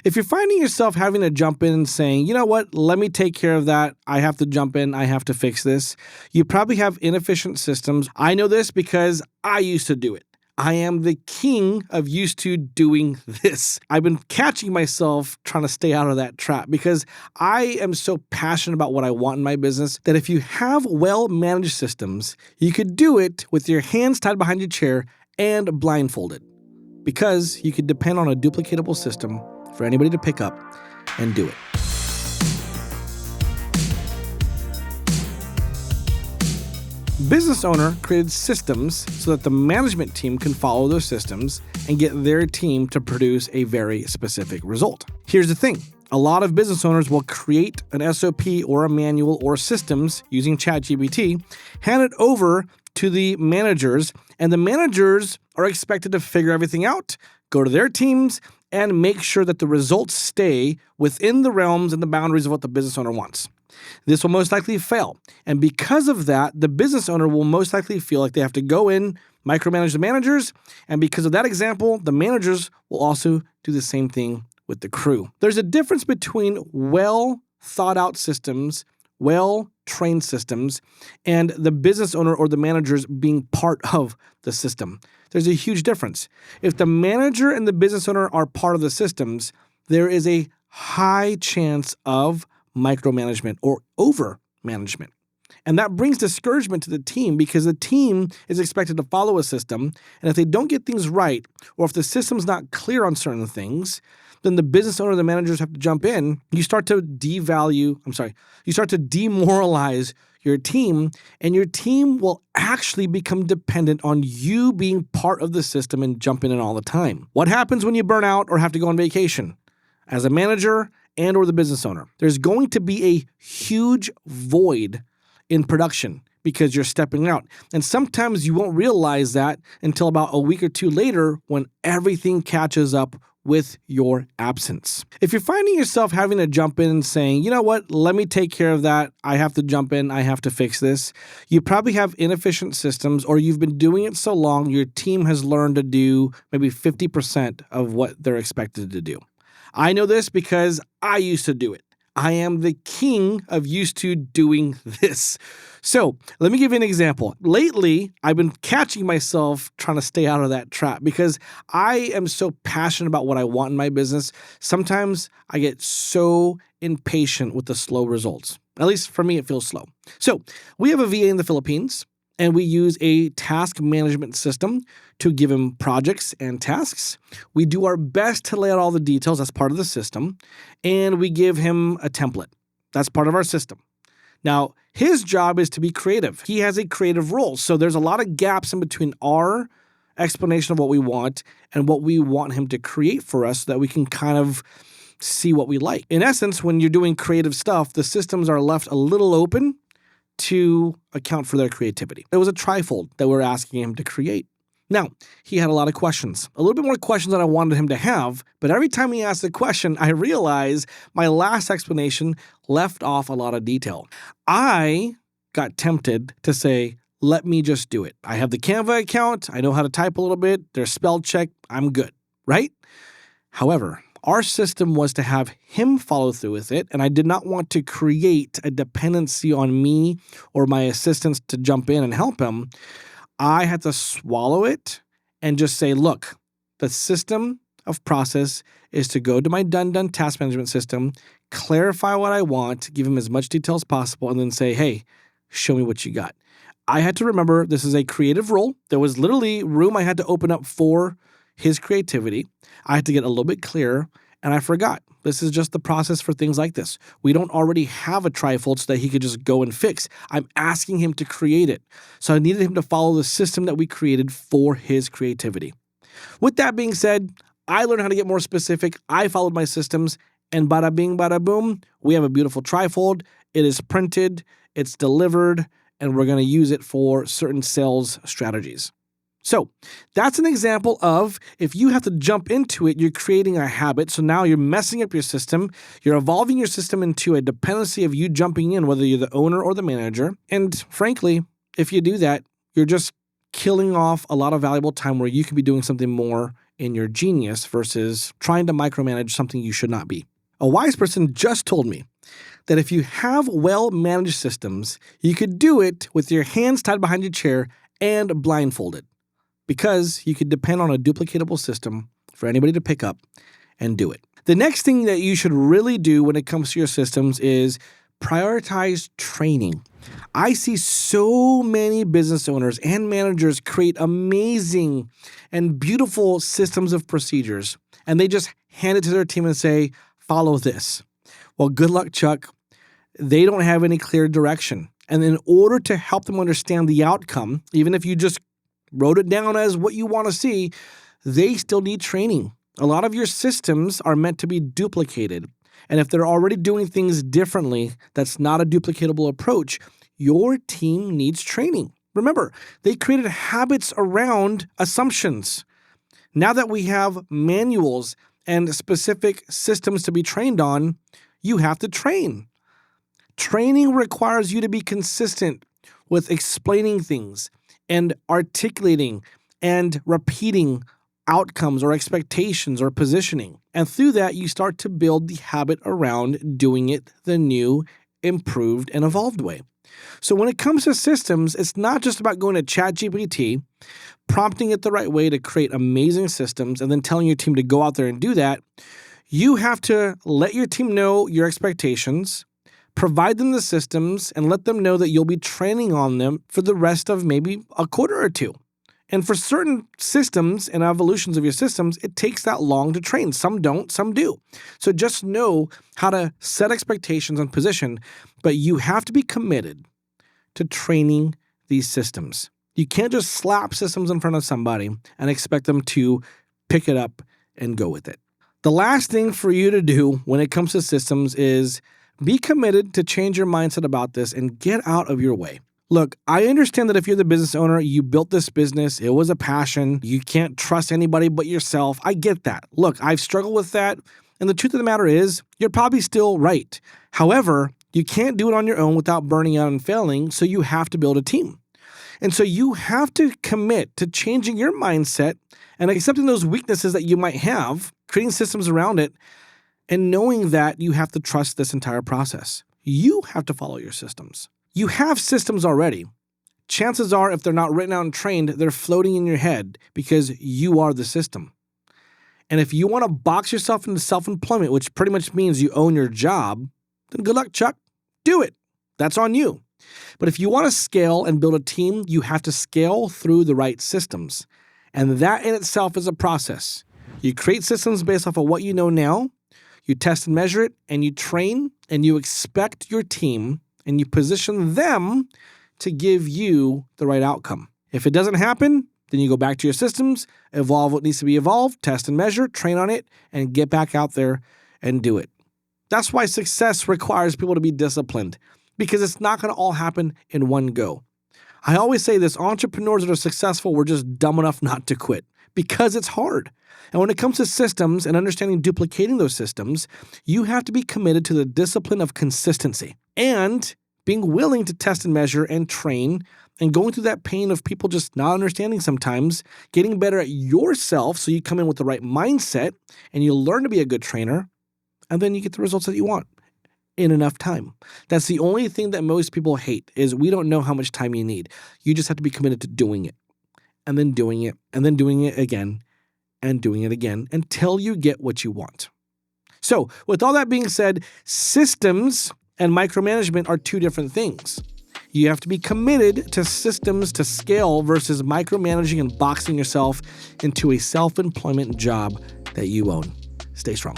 If you're finding yourself having to jump in and saying, you know what, let me take care of that. I have to jump in. I have to fix this. You probably have inefficient systems. I know this because I used to do it. I am the king of used to doing this. I've been catching myself trying to stay out of that trap because I am so passionate about what I want in my business that if you have well-managed systems, you could do it with your hands tied behind your chair and blindfolded because you could depend on a duplicatable system for anybody to pick up and do it. Business owner created systems so that the management team can follow those systems and get their team to produce a very specific result. Here's the thing. A lot of business owners will create an SOP or a manual or systems using ChatGPT, hand it over to the managers, and the managers are expected to figure everything out, go to their teams, and make sure that the results stay within the realms and the boundaries of what the business owner wants. This will most likely fail. And because of that, the business owner will most likely feel like they have to go in, micromanage the managers. And because of that example, the managers will also do the same thing with the crew. There's a difference between well thought out systems, well-trained systems, and the business owner or the managers being part of the system. There's a huge difference. If the manager and the business owner are part of the systems, there is a high chance of micromanagement or over management. And that brings discouragement to the team because the team is expected to follow a system. And if they don't get things right, or if the system's not clear on certain things, then the business owner and the managers have to jump in. You start to demoralize your team, and your team will actually become dependent on you being part of the system and jumping in all the time. What happens when you burn out or have to go on vacation? As a manager and or the business owner, there's going to be a huge void in production because you're stepping out. And sometimes you won't realize that until about a week or two later when everything catches up with your absence. If you're finding yourself having to jump in and saying, you know what, let me take care of that. I have to jump in. I have to fix this. You probably have inefficient systems, or you've been doing it so long, your team has learned to do maybe 50% of what they're expected to do. I know this because I used to do it. I am the king of used to doing this. So let me give you an example. Lately, I've been catching myself trying to stay out of that trap because I am so passionate about what I want in my business. Sometimes I get so impatient with the slow results. At least for me, it feels slow. So we have a VA in the Philippines, and we use a task management system to give him projects and tasks. We do our best to lay out all the details. That's part of the system. And we give him a template. That's part of our system. Now, his job is to be creative. He has a creative role. So there's a lot of gaps in between our explanation of what we want and what we want him to create for us so that we can kind of see what we like. In essence, when you're doing creative stuff, the systems are left a little open to account for their creativity. It was a trifold that we're asking him to create. Now, he had a lot of questions, a little bit more questions than I wanted him to have, but every time he asked a question, I realized my last explanation left off a lot of detail. I got tempted to say, let me just do it. I have the Canva account. I know how to type a little bit. There's spell check. I'm good, right? However, our system was to have him follow through with it, and I did not want to create a dependency on me or my assistants to jump in and help him. I had to swallow it and just say, look, the system of process is to go to my done task management system, clarify what I want, give him as much detail as possible, and then say, hey, show me what you got. I had to remember this is a creative role. There was literally room I had to open up for his creativity. I had to get a little bit clearer, and I forgot. This is just the process for things like this. We don't already have a trifold so that he could just go and fix. I'm asking him to create it. So I needed him to follow the system that we created for his creativity. With that being said, I learned how to get more specific. I followed my systems, and bada bing, bada boom, we have a beautiful trifold. It is printed, it's delivered, and we're going to use it for certain sales strategies. So that's an example of if you have to jump into it, you're creating a habit. So now you're messing up your system. You're evolving your system into a dependency of you jumping in, whether you're the owner or the manager. And frankly, if you do that, you're just killing off a lot of valuable time where you could be doing something more in your genius versus trying to micromanage something you should not be. A wise person just told me that if you have well-managed systems, you could do it with your hands tied behind your chair and blindfolded, because you could depend on a duplicatable system for anybody to pick up and do it. The next thing that you should really do when it comes to your systems is prioritize training. I see so many business owners and managers create amazing and beautiful systems of procedures, and they just hand it to their team and say, follow this. Well, good luck, Chuck. They don't have any clear direction. And in order to help them understand the outcome, even if you just wrote it down as what you want to see, they still need training. A lot of your systems are meant to be duplicated. And if they're already doing things differently, that's not a duplicatable approach. Your team needs training. Remember, they created habits around assumptions. Now that we have manuals and specific systems to be trained on, you have to train. Training requires you to be consistent with explaining things and articulating and repeating outcomes or expectations or positioning. And through that, you start to build the habit around doing it the new, improved, and evolved way. So when it comes to systems, it's not just about going to ChatGPT, prompting it the right way to create amazing systems, and then telling your team to go out there and do that. You have to let your team know your expectations, provide them the systems, and let them know that you'll be training on them for the rest of maybe a quarter or two. And for certain systems and evolutions of your systems, it takes that long to train. Some don't, some do. So just know how to set expectations and position, but you have to be committed to training these systems. You can't just slap systems in front of somebody and expect them to pick it up and go with it. The last thing for you to do when it comes to systems is be committed to change your mindset about this and get out of your way. Look, I understand that if you're the business owner, you built this business, it was a passion, you can't trust anybody but yourself. I get that. Look, I've struggled with that, and the truth of the matter is, you're probably still right. However, you can't do it on your own without burning out and failing, so you have to build a team. And so you have to commit to changing your mindset and accepting those weaknesses that you might have, creating systems around it, and knowing that you have to trust this entire process. You have to follow your systems. You have systems already. Chances are, if they're not written out and trained, they're floating in your head because you are the system. And if you want to box yourself into self-employment, which pretty much means you own your job, then good luck, Chuck. Do it. That's on you. But if you want to scale and build a team, you have to scale through the right systems. And that in itself is a process. You create systems based off of what you know now, you test and measure it, and you train, and you expect your team and you position them to give you the right outcome. If it doesn't happen, then you go back to your systems, evolve what needs to be evolved, test and measure, train on it, and get back out there and do it. That's why success requires people to be disciplined, because it's not going to all happen in one go. I always say this, entrepreneurs that are successful were just dumb enough not to quit, because it's hard. And when it comes to systems and understanding duplicating those systems, you have to be committed to the discipline of consistency and being willing to test and measure and train and going through that pain of people just not understanding sometimes, getting better at yourself so you come in with the right mindset and you learn to be a good trainer, and then you get the results that you want in enough time. That's the only thing that most people hate is we don't know how much time you need. You just have to be committed to doing it and then doing it and then doing it again and doing it again until you get what you want. So with all that being said, systems and micromanagement are two different things. You have to be committed to systems to scale versus micromanaging and boxing yourself into a self-employment job that you own. Stay strong.